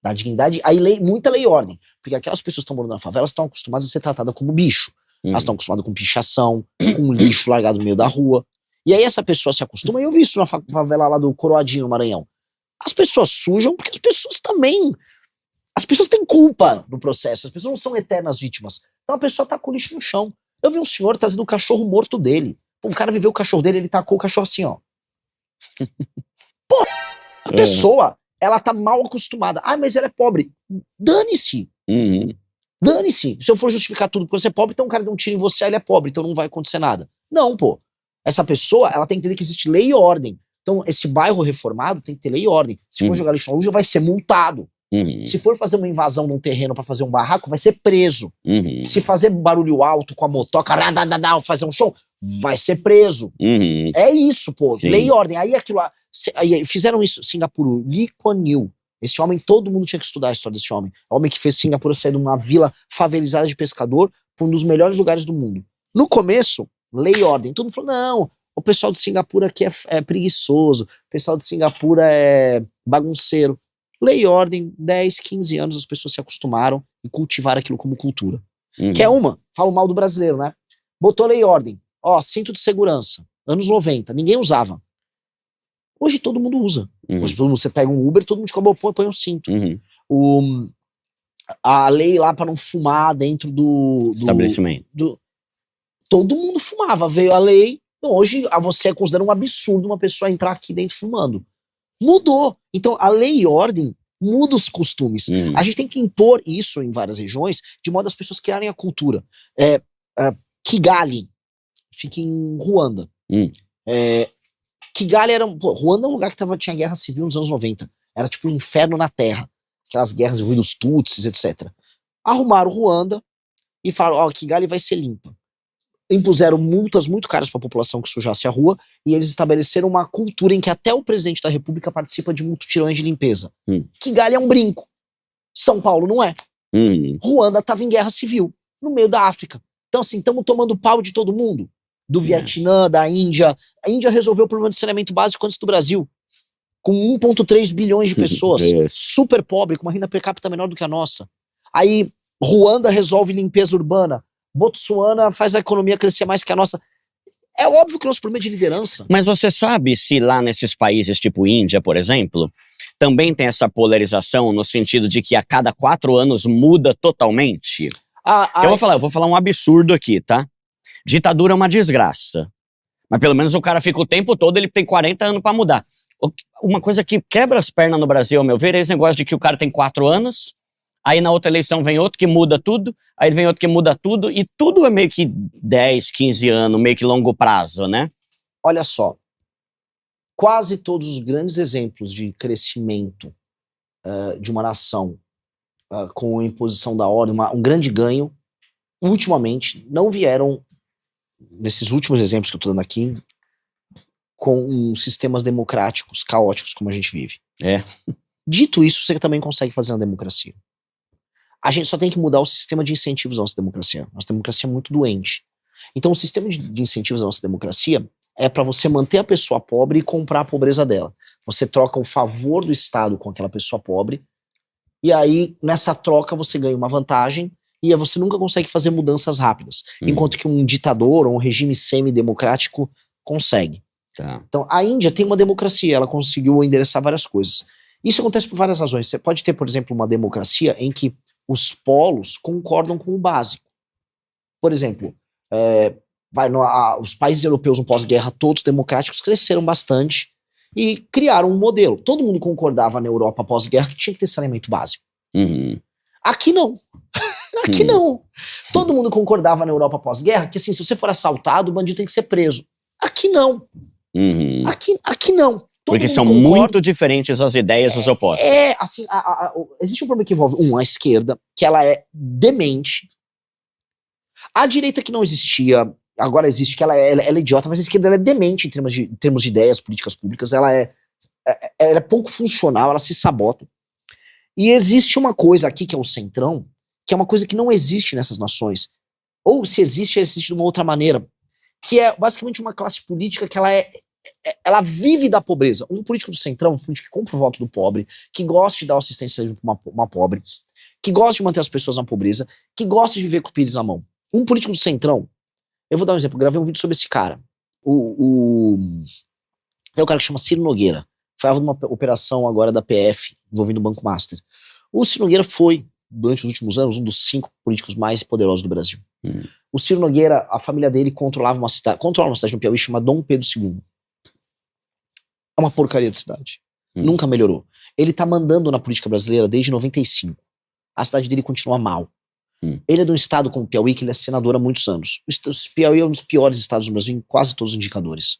Da dignidade, aí muita lei e ordem. Porque aquelas pessoas que estão morando na favela estão acostumadas a ser tratadas como bicho. Elas estão acostumadas com pichação, com lixo largado no meio da rua. E aí essa pessoa se acostuma, e eu vi isso na favela lá do Coroadinho, no Maranhão. As pessoas sujam porque as pessoas também... As pessoas têm culpa no processo, as pessoas não são eternas vítimas. Então a pessoa tá com o lixo no chão. Eu vi um senhor trazendo o cachorro morto dele. Pô, o cara viveu o cachorro dele, ele tacou o cachorro assim, ó. Pô, a pessoa, ela tá mal acostumada. Ah, mas ela é pobre. Dane-se. Dane-se. Se eu for justificar tudo porque você é pobre, então o cara deu um tiro em você, ele é pobre, então não vai acontecer nada. Não, pô. Essa pessoa, ela tem que entender que existe lei e ordem. Então, esse bairro reformado tem que ter lei e ordem. Se for jogar lixo na rua, vai ser multado. Se for fazer uma invasão num terreno pra fazer um barraco, vai ser preso. Se fazer barulho alto com a motoca, fazer um show, vai ser preso. É isso, pô. Sim. Lei e ordem. Aí aquilo lá. Aí fizeram isso. Singapura, Lee Kuan Yew. Esse homem, todo mundo tinha que estudar a história desse homem. O homem que fez Singapura sair de uma vila favelizada de pescador para um dos melhores lugares do mundo. No começo, lei e ordem. Todo mundo falou, não, o pessoal de Singapura aqui é preguiçoso. O pessoal de Singapura é bagunceiro. Lei e ordem, 10, 15 anos as pessoas se acostumaram e cultivaram aquilo como cultura. Que é falo mal do brasileiro, né? Botou lei e ordem. Ó, cinto de segurança. Anos 90, ninguém usava. Hoje todo mundo usa. Hoje todo mundo, você pega um Uber, todo mundo põe um cinto. A lei lá pra não fumar dentro do estabelecimento. Todo mundo fumava, veio a lei. Hoje você considera um absurdo uma pessoa entrar aqui dentro fumando. Mudou. Então a lei e ordem muda os costumes. A gente tem que impor isso em várias regiões, de modo as pessoas criarem a cultura. Kigali fica em Ruanda. Kigali era... Ruanda é um lugar que tinha guerra civil nos anos 90. Era tipo um inferno na terra. Aquelas guerras envolvendo os Tutsis, etc. Arrumaram Ruanda e falaram, ó, Kigali vai ser limpa. Impuseram multas muito caras para a população que sujasse a rua e eles estabeleceram uma cultura em que até o presidente da república participa de mutirões de limpeza. Kigali é um brinco. São Paulo não é. Ruanda estava em guerra civil, no meio da África. Então assim, estamos tomando pau de todo mundo. Do Vietnã, da Índia. A Índia resolveu o problema de saneamento básico antes do Brasil. Com 1,3 bilhões de pessoas. Super pobre, com uma renda per capita menor do que a nossa. Aí, Ruanda resolve limpeza urbana. Botsuana faz a economia crescer mais que a nossa. É óbvio que o nosso problema é de liderança. Mas você sabe se lá nesses países tipo Índia, por exemplo, também tem essa polarização no sentido de que a cada 4 anos muda totalmente? Eu vou falar um absurdo aqui, tá? Ditadura é uma desgraça. Mas pelo menos o cara fica o tempo todo, ele tem 40 anos pra mudar. Uma coisa que quebra as pernas no Brasil, ao meu ver, é esse negócio de que o cara tem 4 anos, aí na outra eleição vem outro que muda tudo, aí vem outro que muda tudo, e tudo é meio que 10, 15 anos, meio que longo prazo, né? Olha só, quase todos os grandes exemplos de crescimento de uma nação com a imposição da ordem, um grande ganho, ultimamente, não vieram, nesses últimos exemplos que eu tô dando aqui, com sistemas democráticos caóticos como a gente vive. Dito isso, você também consegue fazer uma democracia. A gente só tem que mudar o sistema de incentivos da nossa democracia. Nossa democracia é muito doente. Então o sistema de incentivos da nossa democracia é para você manter a pessoa pobre e comprar a pobreza dela. Você troca o favor do Estado com aquela pessoa pobre, e aí nessa troca você ganha uma vantagem, e aí você nunca consegue fazer mudanças rápidas. Enquanto que um ditador ou um regime semi-democrático consegue. Então a Índia tem uma democracia, ela conseguiu endereçar várias coisas. Isso acontece por várias razões. Você pode ter, por exemplo, uma democracia em que os polos concordam com o básico. Por exemplo, os países europeus no pós-guerra, todos democráticos, cresceram bastante e criaram um modelo. Todo mundo concordava na Europa pós-guerra que tinha que ter saneamento básico. Aqui não. Aqui não. Todo mundo concordava na Europa pós-guerra que assim, se você for assaltado, o bandido tem que ser preso. Aqui não. Aqui não. Porque são muito diferentes as ideias, os opostos. Assim, existe um problema que envolve, a esquerda, que ela é demente. A direita que não existia, agora existe, que ela é idiota, mas a esquerda ela é demente em termos de ideias, políticas públicas, ela é pouco funcional, ela se sabota. E existe uma coisa aqui, que é o centrão, que é uma coisa que não existe nessas nações. Ou se existe, existe de uma outra maneira. Que é basicamente uma classe política que ela é ela vive da pobreza. Um político do centrão, um político que compra o voto do pobre, que gosta de dar assistência para uma pobre, que gosta de manter as pessoas na pobreza, que gosta de viver com o pires na mão. Um político do centrão, eu vou dar um exemplo, eu gravei um vídeo sobre esse cara. Tem um cara que chama Ciro Nogueira, foi alvo de uma operação agora da PF, envolvendo o Banco Master. O Ciro Nogueira foi, durante os últimos anos, um dos 5 políticos mais poderosos do Brasil. O Ciro Nogueira, a família dele controla uma cidade no Piauí chamada Dom Pedro II. É uma porcaria de cidade. Nunca melhorou. Ele tá mandando na política brasileira desde 95. A cidade dele continua mal. Ele é de um estado como o Piauí, que ele é senador há muitos anos. O Piauí é um dos piores estados do Brasil em quase todos os indicadores.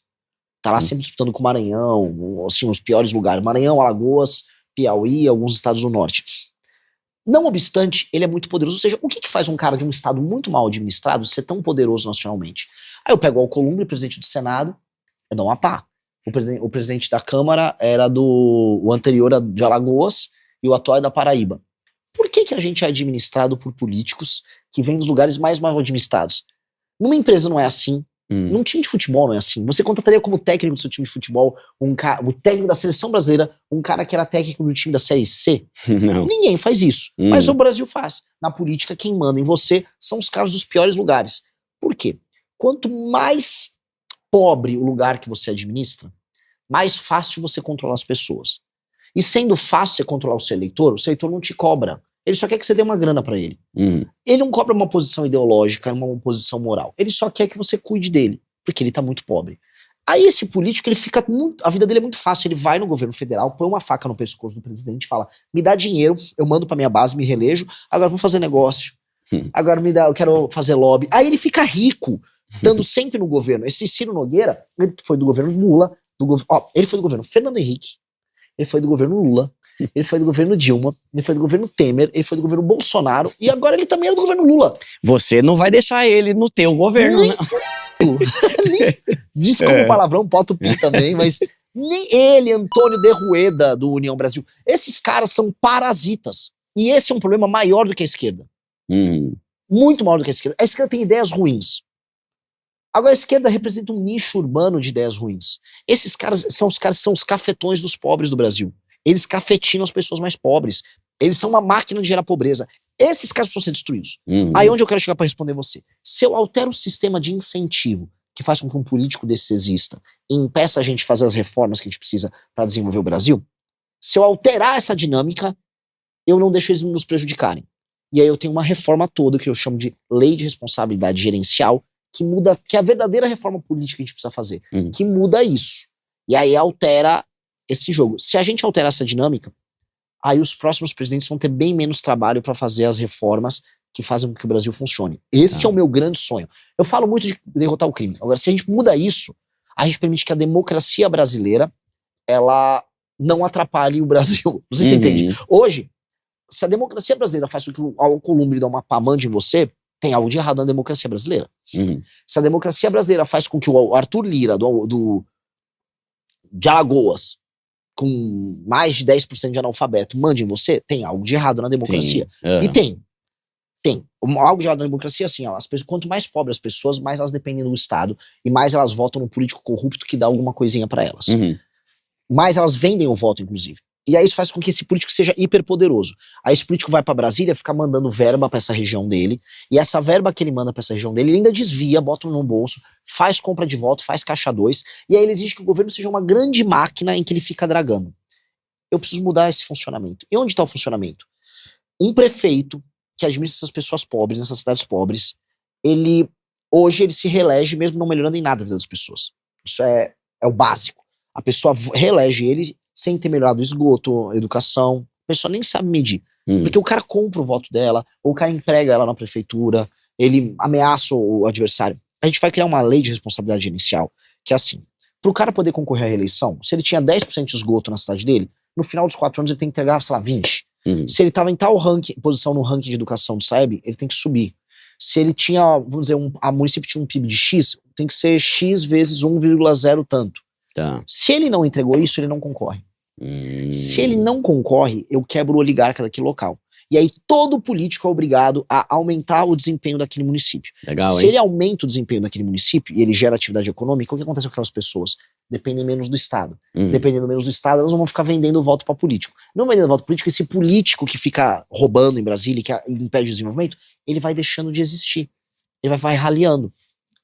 Tá lá sempre disputando com o Maranhão, assim, os piores lugares. Maranhão, Alagoas, Piauí e alguns estados do norte. Não obstante, ele é muito poderoso. Ou seja, o que faz um cara de um estado muito mal administrado ser tão poderoso nacionalmente? Aí eu pego o Alcolumbre, presidente do Senado, é do Amapá. O presidente da Câmara era o anterior de Alagoas e o atual é da Paraíba. Por que a gente é administrado por políticos que vêm dos lugares mais mal administrados? Numa empresa não é assim. Num time de futebol não é assim. Você contrataria como técnico do seu time de futebol o técnico da seleção brasileira, um cara que era técnico do time da Série C? Não. Ninguém faz isso. Mas o Brasil faz. Na política, quem manda em você são os caras dos piores lugares. Por quê? Quanto mais pobre o lugar que você administra, mais fácil você controlar as pessoas. E sendo fácil você controlar o seu eleitor não te cobra. Ele só quer que você dê uma grana pra ele. Ele não cobra uma posição ideológica, uma posição moral. Ele só quer que você cuide dele, porque ele tá muito pobre. Aí esse político, ele fica a vida dele é muito fácil. Ele vai no governo federal, põe uma faca no pescoço do presidente e fala: me dá dinheiro, eu mando pra minha base, me reelejo, agora vou fazer negócio. Agora eu quero fazer lobby. Aí ele fica rico, estando sempre no governo. Esse Ciro Nogueira, ele foi do governo Lula, ele foi do governo Fernando Henrique, ele foi do governo Lula, ele foi do governo Dilma, ele foi do governo Temer, ele foi do governo Bolsonaro e agora ele também é do governo Lula. Você não vai deixar ele no teu governo, nem né? Desculpa o palavrão, bota o pi também, mas nem ele, Antônio de Rueda, do União Brasil. Esses caras são parasitas. E esse é um problema maior do que a esquerda. Muito maior do que a esquerda. A esquerda tem ideias ruins. Agora a esquerda representa um nicho urbano de ideias ruins. Esses caras são os cafetões dos pobres do Brasil. Eles cafetinam as pessoas mais pobres. Eles são uma máquina de gerar pobreza. Esses caras precisam ser destruídos. Aí onde eu quero chegar para responder você? Se eu altero o sistema de incentivo que faz com que um político desse exista e impeça a gente de fazer as reformas que a gente precisa para desenvolver o Brasil, se eu alterar essa dinâmica, eu não deixo eles nos prejudicarem. E aí eu tenho uma reforma toda que eu chamo de lei de responsabilidade gerencial, que muda, que é a verdadeira reforma política que a gente precisa fazer, que muda isso. E aí altera esse jogo. Se a gente alterar essa dinâmica, aí os próximos presidentes vão ter bem menos trabalho para fazer as reformas que fazem com que o Brasil funcione. Este é o meu grande sonho. Eu falo muito de derrotar o crime. Agora, se a gente muda isso, a gente permite que a democracia brasileira, ela não atrapalhe o Brasil. Não sei se você entende. Hoje, se a democracia brasileira faz com que o Alcolumbre dá uma pá, mande em você, tem algo de errado na democracia brasileira. Se a democracia brasileira faz com que o Arthur Lira, de Alagoas, com mais de 10% de analfabeto, mande em você, tem algo de errado na democracia. E tem. Algo de errado na democracia, assim, ó, as pessoas, quanto mais pobres as pessoas, mais elas dependem do Estado e mais elas votam no político corrupto que dá alguma coisinha pra elas. Mais elas vendem o voto, inclusive. E aí isso faz com que esse político seja hiperpoderoso. Aí esse político vai pra Brasília, fica mandando verba pra essa região dele, e essa verba que ele manda pra essa região dele, ele ainda desvia, bota no bolso, faz compra de voto, faz caixa 2, e aí ele exige que o governo seja uma grande máquina em que ele fica dragando. Eu preciso mudar esse funcionamento. E onde está o funcionamento? Um prefeito que administra essas pessoas pobres, nessas cidades pobres, hoje ele se reelege mesmo não melhorando em nada a vida das pessoas. Isso é o básico. A pessoa reelege ele sem ter melhorado o esgoto, a educação. A pessoa nem sabe medir. Porque o cara compra o voto dela, ou o cara emprega ela na prefeitura, ele ameaça o adversário. A gente vai criar uma lei de responsabilidade gerencial, que é assim, pro cara poder concorrer à reeleição, se ele tinha 10% de esgoto na cidade dele, no final dos 4 anos ele tem que entregar, sei lá, 20. Se ele tava em tal posição no ranking de educação do SAEB, ele tem que subir. Se ele tinha, vamos dizer, a município tinha um PIB de X, tem que ser X vezes 1,0 tanto. Se ele não entregou isso, ele não concorre. Se ele não concorre, eu quebro o oligarca daquele local. E aí todo político é obrigado a aumentar o desempenho daquele município. Legal, Se ele aumenta o desempenho daquele município e ele gera atividade econômica, o que acontece com aquelas pessoas? dependem menos do Estado. Dependendo menos do Estado, elas vão ficar vendendo voto para político. Não vendendo voto político, esse político que fica roubando em Brasília, que impede o desenvolvimento, ele vai deixando de existir. Ele vai raliando.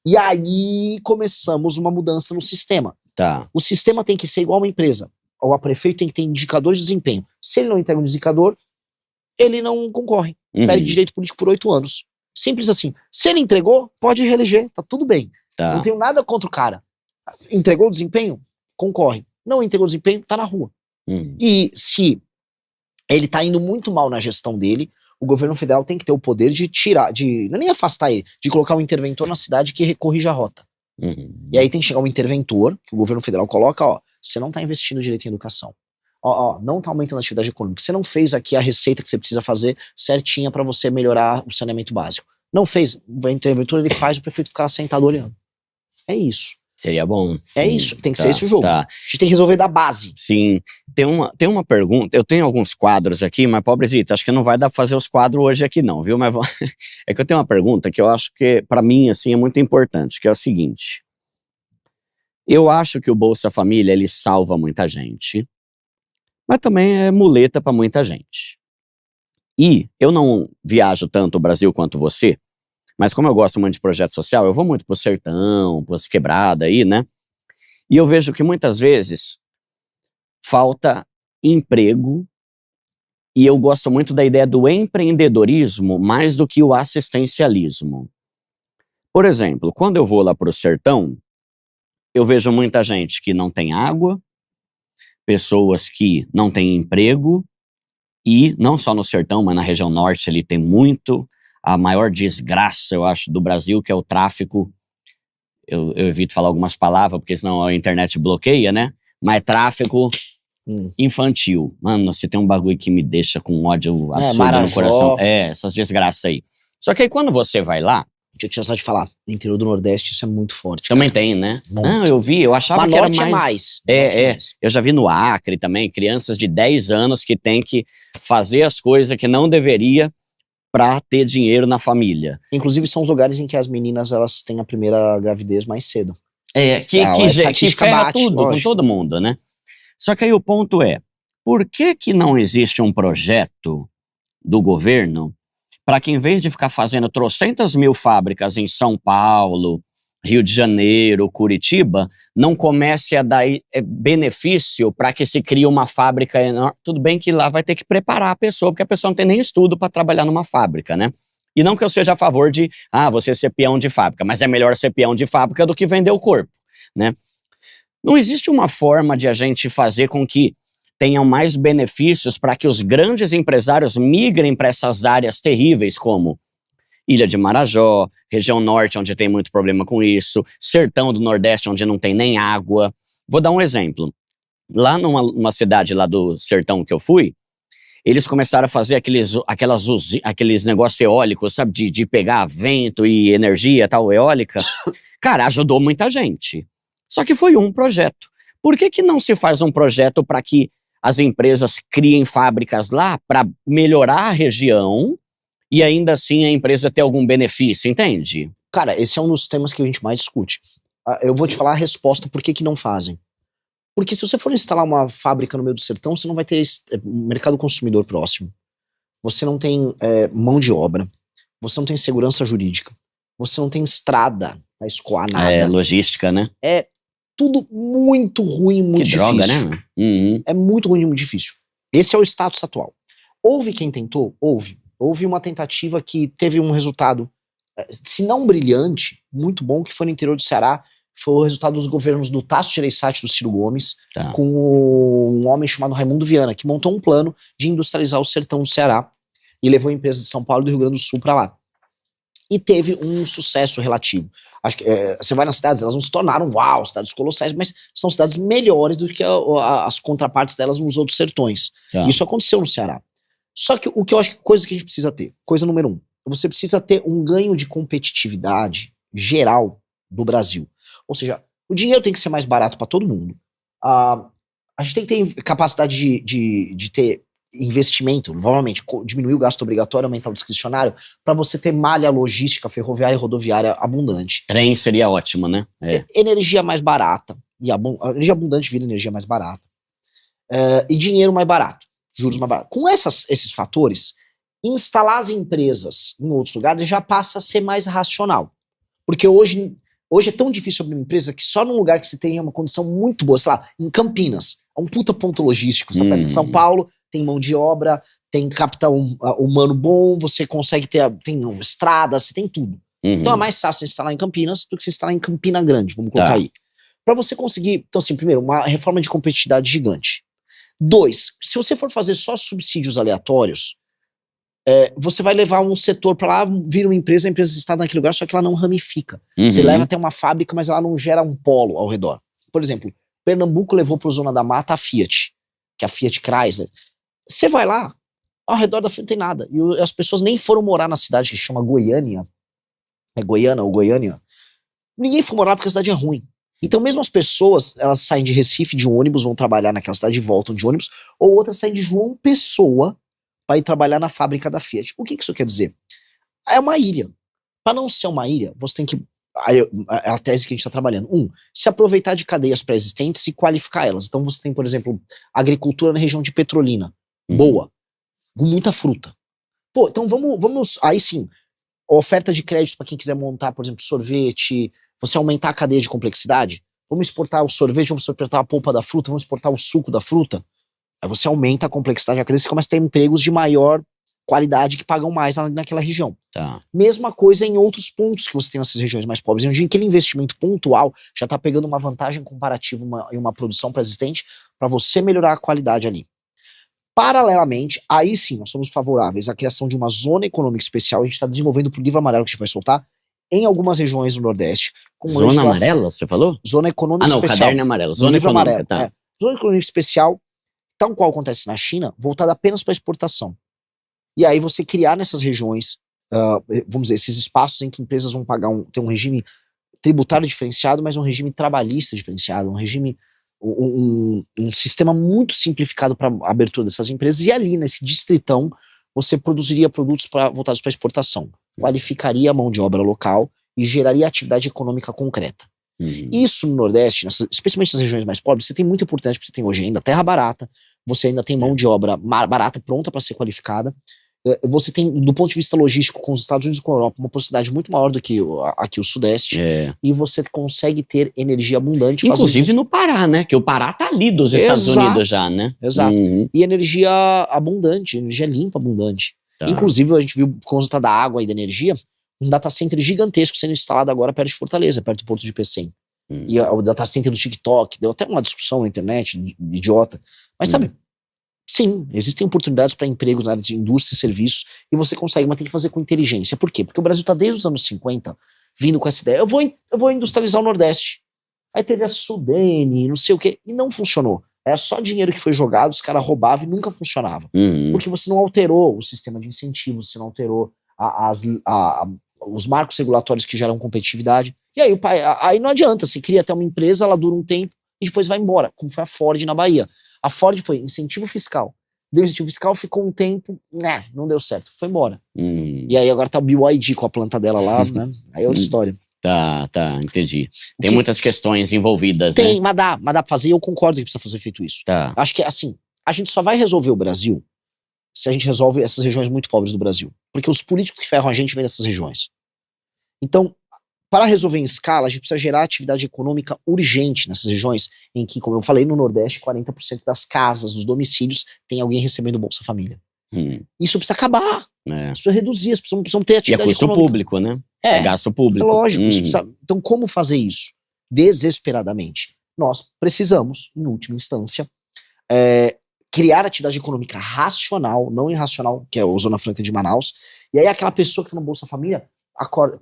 E aí começamos uma mudança no sistema. Tá. O sistema tem que ser igual a uma empresa. O prefeito tem que ter indicadores de desempenho. Se ele não entrega um indicador, ele não concorre. Perde direito político por 8 anos. Simples assim. Se ele entregou, pode reeleger, tá tudo bem. Tá. Não tenho nada contra o cara. Entregou o desempenho? Concorre. Não entregou o desempenho? Tá na rua. E se ele tá indo muito mal na gestão dele, o governo federal tem que ter o poder de tirar, não é nem afastar ele, de colocar um interventor na cidade que corrija a rota. E aí tem que chegar um interventor, que o governo federal coloca, ó, você não tá investindo direito em educação. Ó, não tá aumentando a atividade econômica. Você não fez aqui a receita que você precisa fazer certinha pra você melhorar o saneamento básico. Não fez. O interventor, ele faz o prefeito ficar sentado olhando. É isso. Seria bom. É isso, tem que ser esse o jogo. A gente tem que resolver da base. Sim. Tem uma pergunta, eu tenho alguns quadros aqui, mas pobrezito, acho que não vai dar pra fazer os quadros hoje aqui não, viu? Mas é que eu tenho uma pergunta que eu acho que, pra mim, assim, é muito importante, que é o seguinte. Eu acho que o Bolsa Família, ele salva muita gente, mas também é muleta pra muita gente. E eu não viajo tanto o Brasil quanto você, mas como eu gosto muito de projeto social, eu vou muito pro sertão, pras quebradas aí, né? E eu vejo que muitas vezes falta emprego, e eu gosto muito da ideia do empreendedorismo mais do que o assistencialismo. Por exemplo, quando eu vou lá pro sertão, eu vejo muita gente que não tem água, pessoas que não têm emprego, e não só no sertão, mas na região norte ele tem muito. A maior desgraça, eu acho, do Brasil, que é o tráfico. Eu evito falar algumas palavras, porque senão a internet bloqueia, né? Mas tráfico infantil. Mano, você tem um bagulho que me deixa com ódio absurdo no coração. Essas desgraças aí. Só que aí quando você vai lá... Deixa eu tirar só de falar. No interior do Nordeste isso é muito forte. Também tem, né? Muito. Não, eu achava que era mais... Eu já vi no Acre também, crianças de 10 anos que tem que fazer as coisas que não deveria pra ter dinheiro na família. Inclusive são os lugares em que as meninas elas têm a primeira gravidez mais cedo. Que ferra tudo com todo mundo, né? Só que aí o ponto é, por que não existe um projeto do governo para que em vez de ficar fazendo trocentas mil fábricas em São Paulo, Rio de Janeiro, Curitiba, não comece a dar benefício para que se crie uma fábrica enorme? Tudo bem que lá vai ter que preparar a pessoa, porque a pessoa não tem nem estudo para trabalhar numa fábrica, né? E não que eu seja a favor de, você ser peão de fábrica, mas é melhor ser peão de fábrica do que vender o corpo, né? Não existe uma forma de a gente fazer com que tenham mais benefícios para que os grandes empresários migrem para essas áreas terríveis como Ilha de Marajó, região norte, onde tem muito problema com isso, sertão do Nordeste, onde não tem nem água. Vou dar um exemplo. Lá numa cidade lá do sertão que eu fui, eles começaram a fazer aqueles negócios eólicos, sabe? De pegar vento e energia tal, eólica. Cara, ajudou muita gente. Só que foi um projeto. Por que não se faz um projeto para que as empresas criem fábricas lá para melhorar a região e ainda assim a empresa ter algum benefício, entende? Cara, esse é um dos temas que a gente mais discute. Eu vou te falar a resposta por que não fazem. Porque se você for instalar uma fábrica no meio do sertão, você não vai ter mercado consumidor próximo. Você não tem mão de obra. Você não tem segurança jurídica. Você não tem estrada pra escoar nada. Logística, né? É tudo muito ruim, muito difícil. Que droga, né? Uhum. É muito ruim e muito difícil. Esse é o status atual. Houve quem tentou? Houve. Houve uma tentativa que teve um resultado, se não brilhante, muito bom, que foi no interior do Ceará. Foi o resultado dos governos do Tasso Gereissati e do Ciro Gomes, com um homem chamado Raimundo Viana, que montou um plano de industrializar o sertão do Ceará e levou empresas de São Paulo e do Rio Grande do Sul para lá. E teve um sucesso relativo. Acho que você vai nas cidades, elas não se tornaram, cidades colossais, mas são cidades melhores do que as contrapartes delas nos outros sertões. Isso aconteceu no Ceará. Só que o que eu acho que coisa que a gente precisa ter, coisa número 1, você precisa ter um ganho de competitividade geral do Brasil. Ou seja, o dinheiro tem que ser mais barato para todo mundo. A gente tem que ter capacidade de ter investimento, novamente, diminuir o gasto obrigatório, aumentar o discricionário, para você ter malha logística ferroviária e rodoviária abundante. Trem seria ótimo, né? Energia mais barata. E a energia abundante vira energia mais barata. E dinheiro mais barato, juros mais baratos. Com esses fatores, instalar as empresas em outros lugares já passa a ser mais racional. Porque hoje é tão difícil abrir uma empresa que só num lugar que você tenha uma condição muito boa, sei lá, em Campinas, é um puta ponto logístico, você pega em São Paulo, tem mão de obra, tem capital humano bom, você consegue tem estradas, você tem tudo. Então é mais fácil você instalar em Campinas do que você instalar em Campina Grande, vamos colocar aí. Pra você conseguir, então assim, primeiro, uma reforma de competitividade gigante. 2, se você for fazer só subsídios aleatórios, você vai levar um setor pra lá, vira uma empresa, a empresa está naquele lugar, só que ela não ramifica. Você leva até uma fábrica, mas ela não gera um polo ao redor. Por exemplo, Pernambuco levou pro Zona da Mata a Fiat, que é a Fiat Chrysler. Você vai lá, ao redor da Fiat não tem nada. E as pessoas nem foram morar na cidade que chama Goiânia. É Goiânia ou Goiânia. Ninguém foi morar porque a cidade é ruim. Então mesmo as pessoas, elas saem de Recife de ônibus, vão trabalhar naquela cidade e voltam de ônibus, ou outras saem de João Pessoa para ir trabalhar na fábrica da Fiat. O que isso quer dizer? É uma ilha. Para não ser uma ilha, você tem que... É a tese que a gente está trabalhando. Se aproveitar de cadeias pré-existentes e qualificar elas. Então você tem, por exemplo, agricultura na região de Petrolina. Boa. Com muita fruta. Pô, então vamos... Aí sim, oferta de crédito para quem quiser montar, por exemplo, sorvete. Você aumentar a cadeia de complexidade. Vamos exportar o sorvete, vamos exportar a polpa da fruta, vamos exportar o suco da fruta. Aí você aumenta a complexidade da cadeia, você começa a ter empregos de maior qualidade que pagam mais naquela região. Mesma coisa em outros pontos que você tem nessas regiões mais pobres, onde aquele investimento pontual já está pegando uma vantagem comparativa em uma produção pré-existente para você melhorar a qualidade ali. Paralelamente, aí sim, nós somos favoráveis à criação de uma zona econômica especial. A gente está desenvolvendo para o livro amarelo que a gente vai soltar em algumas regiões do Nordeste. Zona amarela, você falou? Zona econômica especial. O caderno é amarelo. Zona econômica, tá. Zona econômica especial, tal qual acontece na China, voltada apenas para exportação. E aí você criar nessas regiões, vamos dizer, esses espaços em que empresas vão ter um regime tributário diferenciado, mas um regime trabalhista diferenciado, um regime, um sistema muito simplificado para a abertura dessas empresas. E ali, nesse distritão, você produziria produtos voltados para exportação, qualificaria a mão de obra local e geraria atividade econômica concreta. Isso no Nordeste, especialmente nas regiões mais pobres, você tem muita oportunidade, porque você tem hoje ainda terra barata, você ainda tem mão de obra barata pronta para ser qualificada, você tem, do ponto de vista logístico, com os Estados Unidos e com a Europa, uma possibilidade muito maior do que aqui o Sudeste, e você consegue ter energia abundante. Inclusive no Pará, né? Que o Pará tá ali dos Estados Unidos já, né? Exato. E energia abundante, energia limpa, abundante. Inclusive, a gente viu, por conta da água e da energia, um data center gigantesco sendo instalado agora perto de Fortaleza, perto do Porto de Pecém. E o data center do TikTok, deu até uma discussão na internet, idiota. Mas sabe, sim, existem oportunidades para empregos na área de indústria e serviços, e você consegue, mas tem que fazer com inteligência. Por quê? Porque o Brasil está desde os anos 50 vindo com essa ideia, eu vou industrializar o Nordeste. Aí teve a Sudene, não sei o quê, e não funcionou. Era só dinheiro que foi jogado, os caras roubavam e nunca funcionava. Porque você não alterou o sistema de incentivos, você não alterou os marcos regulatórios que geram competitividade. E aí aí não adianta, você cria até uma empresa, ela dura um tempo e depois vai embora, como foi a Ford na Bahia. A Ford foi incentivo fiscal. Deu incentivo fiscal, ficou um tempo, não deu certo, foi embora. E aí agora tá o BYD com a planta dela lá, né? Aí é outra história. Tá, entendi. Tem muitas questões envolvidas, tem, né? mas dá pra fazer, e eu concordo que precisa fazer feito isso. Acho que, assim, a gente só vai resolver o Brasil se a gente resolve essas regiões muito pobres do Brasil. Porque os políticos que ferram a gente vêm dessas regiões. Então, para resolver em escala, a gente precisa gerar atividade econômica urgente nessas regiões em que, como eu falei, no Nordeste, 40% das casas, dos domicílios, tem alguém recebendo Bolsa Família. Isso precisa acabar. Isso precisa reduzir, precisam ter atividade econômica. E é custo público, né? É gasto público. É lógico. Então, como fazer isso? Desesperadamente. Nós precisamos, em última instância, criar atividade econômica racional, não irracional, que é a Zona Franca de Manaus. E aí aquela pessoa que tá no Bolsa Família,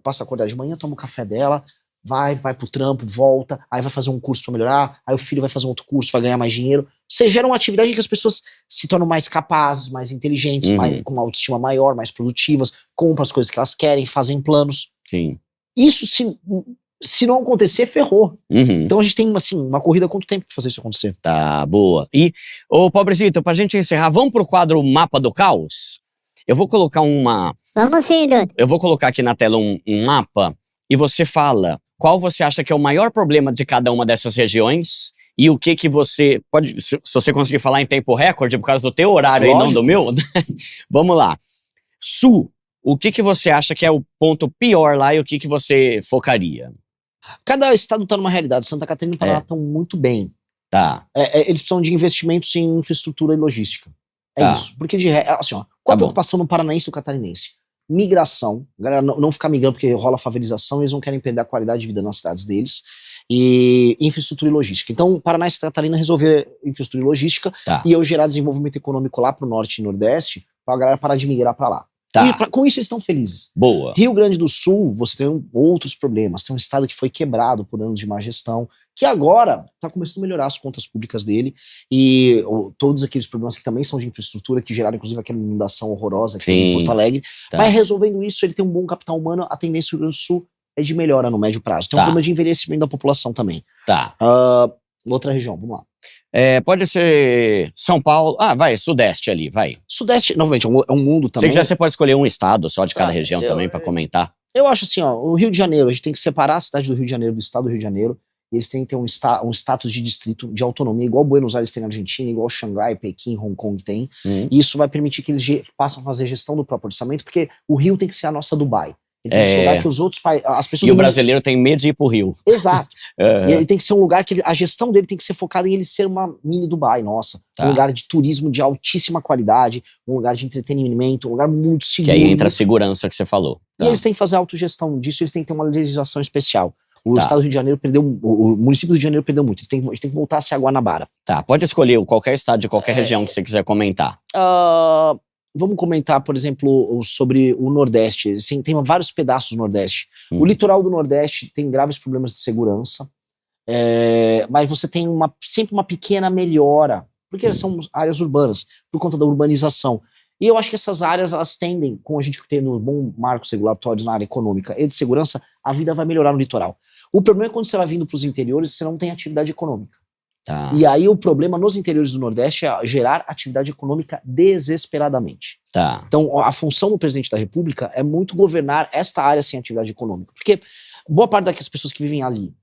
passa a acordar de manhã, toma o café dela, vai pro trampo, volta, aí vai fazer um curso para melhorar, aí o filho vai fazer um outro curso, vai ganhar mais dinheiro. Você gera uma atividade em que as pessoas se tornam mais capazes, mais inteligentes, com uma autoestima maior, mais produtivas, compram as coisas que elas querem, fazem planos. Isso, se não acontecer, ferrou. Então a gente tem, assim, uma corrida quanto tempo pra fazer isso acontecer. Tá, boa. E, Pobrecito, pra gente encerrar, vamos pro quadro Mapa do Caos? Eu vou colocar Vamos sim, Dudu. Eu vou colocar aqui na tela um mapa e você fala qual você acha que é o maior problema de cada uma dessas regiões? E o que você pode, se você conseguir falar em tempo recorde, por causa do teu horário aí, não do meu, vamos lá. Sul, o que você acha que é o ponto pior lá e o que você focaria? Cada estado está numa realidade. Santa Catarina e Paraná estão muito bem. Tá. Eles precisam de investimentos em infraestrutura e logística. Isso. Porque, assim, ó, qual a preocupação no paranaense e no catarinense? Migração. A galera não ficar migrando porque rola favelização, eles não querem perder a qualidade de vida nas cidades deles. E infraestrutura e logística. Então, Paraná e Santa Catarina resolver infraestrutura e logística e eu gerar desenvolvimento econômico lá pro norte e nordeste, pra galera parar de migrar pra lá. E com isso eles estão felizes. Boa. Rio Grande do Sul, você tem outros problemas. Tem um estado que foi quebrado por anos de má gestão, que agora está começando a melhorar as contas públicas dele e todos aqueles problemas que também são de infraestrutura, que geraram inclusive aquela inundação horrorosa que tem em Porto Alegre. Mas resolvendo isso, ele tem um bom capital humano, a tendência do Rio Grande do Sul é de melhora no médio prazo. Tem um problema de envelhecimento da população também. Outra região, vamos lá. Pode ser São Paulo. Vai, Sudeste ali, vai. Sudeste, novamente, é um mundo também. Se quiser, você pode escolher um estado só de cada região também para comentar. Eu acho assim, ó, o Rio de Janeiro, a gente tem que separar a cidade do Rio de Janeiro do estado do Rio de Janeiro. E eles têm que ter um status de distrito de autonomia, igual Buenos Aires tem na Argentina, igual Xangai, Pequim, Hong Kong tem. E isso vai permitir que eles passem a fazer gestão do próprio orçamento, porque o Rio tem que ser a nossa Dubai. Ele tem que ser um lugar que os outros países, as pessoas... E o brasileiro tem medo de ir pro Rio. Exato. E ele tem que ser um lugar que a gestão dele tem que ser focada em ele ser uma mini Dubai, nossa. Um lugar de turismo de altíssima qualidade, um lugar de entretenimento, um lugar muito seguro. Que aí entra a segurança que você falou. E eles têm que fazer a autogestão disso, eles têm que ter uma legislação especial. O estado do Rio de Janeiro perdeu, o município do Rio de Janeiro perdeu muito. A gente tem que voltar a ser a Guanabara. Pode escolher qualquer estado de qualquer região que você quiser comentar. Vamos comentar, por exemplo, sobre o Nordeste. Assim, tem vários pedaços do Nordeste. O litoral do Nordeste tem graves problemas de segurança, mas você tem sempre uma pequena melhora, porque são áreas urbanas, por conta da urbanização. E eu acho que essas áreas, elas tendem, com a gente tendo bons marcos regulatórios na área econômica e de segurança, a vida vai melhorar no litoral. O problema é quando você vai vindo para os interiores, você não tem atividade econômica. E aí o problema nos interiores do Nordeste é gerar atividade econômica desesperadamente. Então a função do presidente da República é muito governar esta área sem atividade econômica. Porque boa parte daquelas pessoas que vivem ali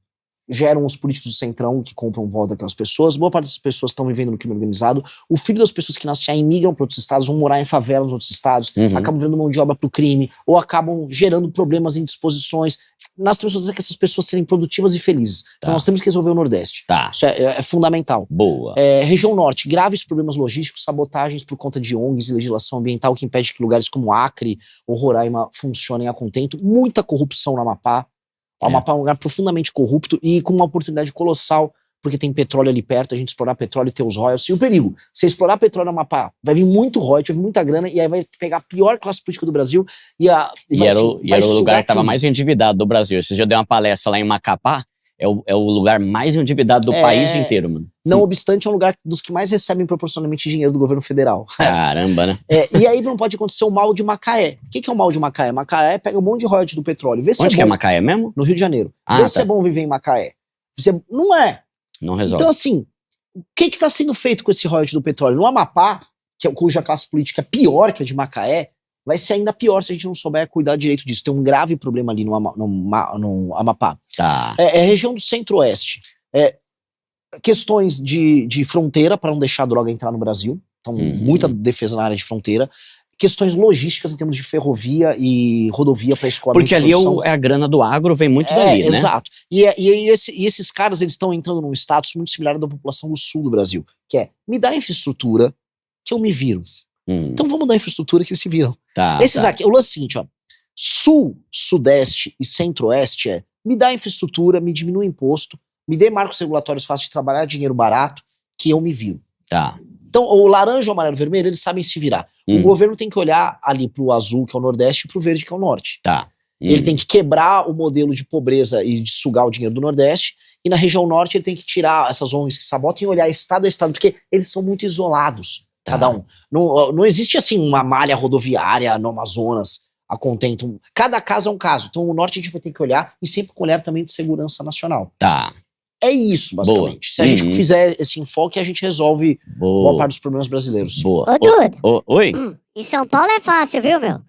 geram os políticos do centrão que compram o voto daquelas pessoas, boa parte dessas pessoas estão vivendo no crime organizado, o filho das pessoas que nascem aí migram para outros estados, vão morar em favela nos outros estados, acabam vendo mão de obra para o crime, ou acabam gerando problemas em disposições. Nós temos que fazer que essas pessoas serem produtivas e felizes. Então nós temos que resolver o Nordeste. Isso é fundamental. Boa. Região Norte, graves problemas logísticos, sabotagens por conta de ONGs e legislação ambiental que impede que lugares como Acre ou Roraima funcionem a contento. Muita corrupção no Amapá. O Amapá é um lugar profundamente corrupto e com uma oportunidade colossal, porque tem petróleo ali perto, a gente explorar petróleo e ter os royalties. E o perigo, se explorar petróleo no Amapá, vai vir muito royalties, vai vir muita grana, e aí vai pegar a pior classe política do Brasil. E era o lugar que estava mais endividado do Brasil. Esses dias eu dei uma palestra lá em Macapá, é o lugar mais endividado do país inteiro, mano. Não obstante, é um lugar dos que mais recebem proporcionalmente dinheiro do governo federal. Caramba, né? E aí não pode acontecer o mal de Macaé. O que é o mal de Macaé? Macaé pega um monte de royalties do petróleo. Vê se Onde que é Macaé mesmo? No Rio de Janeiro. Vê se é bom viver em Macaé. Não é. Não resolve. Então, assim, o que está sendo feito com esse royalties do petróleo? No Amapá, cuja classe política é pior que a de Macaé, vai ser ainda pior se a gente não souber cuidar direito disso. Tem um grave problema ali no Amapá. Região do Centro-Oeste. Questões de fronteira para não deixar a droga entrar no Brasil. Então, muita defesa na área de fronteira. Questões logísticas em termos de ferrovia e rodovia para escoamento. Porque ali a grana do agro vem muito dali, né? Exato. E esses caras, eles estão entrando num status muito similar ao da população do sul do Brasil, que é, me dá infraestrutura que eu me viro. Então vamos dar infraestrutura que eles se viram. Aqui, o lance é o seguinte, ó, sul, sudeste e centro-oeste me dá infraestrutura, me diminui o imposto, me dê marcos regulatórios fáceis de trabalhar, dinheiro barato, que eu me viro. Então, o laranja, o amarelo, o vermelho, eles sabem se virar. O governo tem que olhar ali pro azul, que é o nordeste, e pro verde, que é o norte. Ele tem que quebrar o modelo de pobreza e de sugar o dinheiro do nordeste, e na região norte ele tem que tirar essas ONGs que sabotam e olhar estado a estado, porque eles são muito isolados, cada um. Não existe assim uma malha rodoviária no Amazonas a contento. Cada caso é um caso. Então o norte a gente vai ter que olhar, e sempre com olhar também de segurança nacional. É isso, basicamente. Se a gente fizer esse enfoque, a gente resolve boa parte dos problemas brasileiros. Ô, Duda. Oi? Em São Paulo é fácil, viu, meu?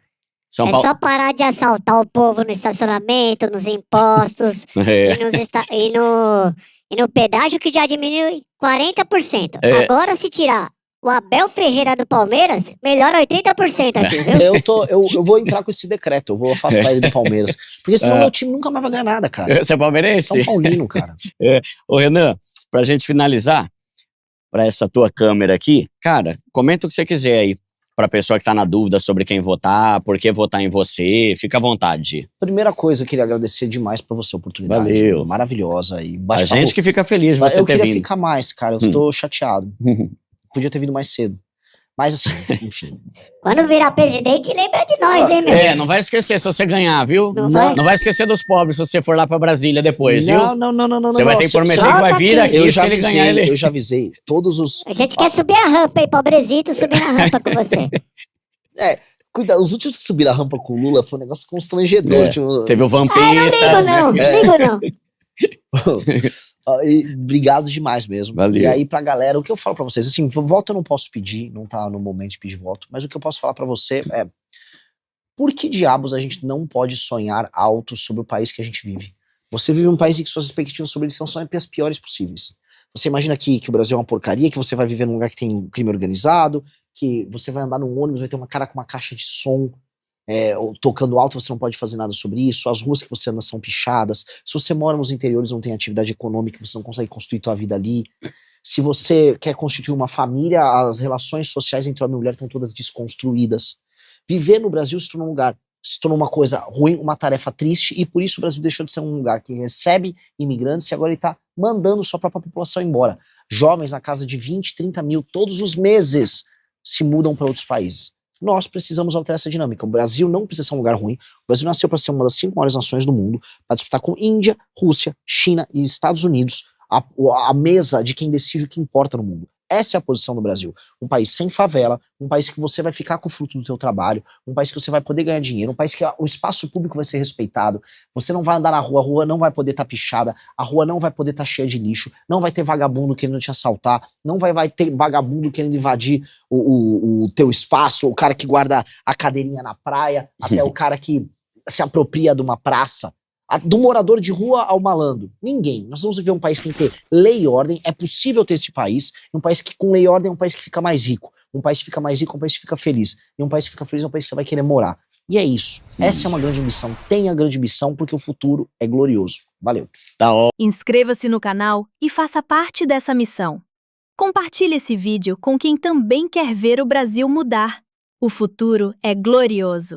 Só parar de assaltar o povo no estacionamento, nos impostos e no pedágio, que já diminui 40%. Agora, se tirar o Abel Ferreira do Palmeiras, melhora 80% aqui, viu? Eu vou entrar com esse decreto, eu vou afastar ele do Palmeiras. Porque senão meu time nunca mais vai ganhar nada, cara. Você é palmeirense? São Paulino, cara. Ô, Renan, pra gente finalizar, pra essa tua câmera aqui, cara, comenta o que você quiser aí. Pra pessoa que tá na dúvida sobre quem votar, por que votar em você, fica à vontade. Primeira coisa, eu queria agradecer demais pra você a oportunidade. Valeu. Maravilhosa. E a gente que fica feliz de você ter vindo. Eu queria ficar mais, cara, eu estou chateado. Podia ter vindo mais cedo. Mas assim, enfim. Quando virar presidente, lembra de nós, hein, meu? Não vai esquecer se você ganhar, viu? Não vai esquecer dos pobres se você for lá pra Brasília depois, viu? Não. Você vai ter que prometer que vai vir aqui se ele ganhar ele. Eu já avisei todos os... A gente quer subir a rampa aí, pobrecito, subir na rampa com você. Cuidado, os últimos que subiram a rampa com o Lula foi um negócio constrangedor. Tipo... Teve o Vampeta. Não ligo não. E obrigado demais mesmo. Valeu. E aí pra galera, o que eu falo pra vocês, assim, voto eu não posso pedir, não tá no momento de pedir voto, mas o que eu posso falar pra você é: por que diabos a gente não pode sonhar alto sobre o país que a gente vive? Você vive um país em que suas expectativas sobre ele são sempre as piores possíveis. Você imagina que o Brasil é uma porcaria, que você vai viver num lugar que tem crime organizado, que você vai andar num ônibus, vai ter uma cara com uma caixa de som tocando alto, você não pode fazer nada sobre isso, as ruas que você anda são pichadas, se você mora nos interiores não tem atividade econômica, você não consegue construir tua vida ali, se você quer constituir uma família, as relações sociais entre homem e mulher estão todas desconstruídas. Viver no Brasil se tornou uma coisa ruim, uma tarefa triste, e por isso o Brasil deixou de ser um lugar que recebe imigrantes e agora ele está mandando sua própria população embora. Jovens na casa de 20, 30 mil todos os meses se mudam para outros países. Nós precisamos alterar essa dinâmica. O Brasil não precisa ser um lugar ruim. O Brasil nasceu para ser uma das 5 maiores nações do mundo, para disputar com Índia, Rússia, China e Estados Unidos a mesa de quem decide o que importa no mundo. Essa é a posição do Brasil. Um país sem favela, um país que você vai ficar com o fruto do teu trabalho, um país que você vai poder ganhar dinheiro, um país que o espaço público vai ser respeitado, você não vai andar na rua, a rua não vai poder estar pichada, a rua não vai poder estar cheia de lixo, não vai ter vagabundo querendo te assaltar, não vai ter vagabundo querendo invadir o teu espaço, o cara que guarda a cadeirinha na praia, até o cara que se apropria de uma praça. Do morador de rua ao malandro. Ninguém. Nós vamos viver um país que tem que ter lei e ordem. É possível ter esse país. Um país que com lei e ordem é um país que fica mais rico. Um país que fica mais rico é um país que fica feliz. E um país que fica feliz é um país que você vai querer morar. E é isso. Essa é uma grande missão. Tenha grande missão porque o futuro é glorioso. Valeu. Inscreva-se no canal e faça parte dessa missão. Compartilhe esse vídeo com quem também quer ver o Brasil mudar. O futuro é glorioso.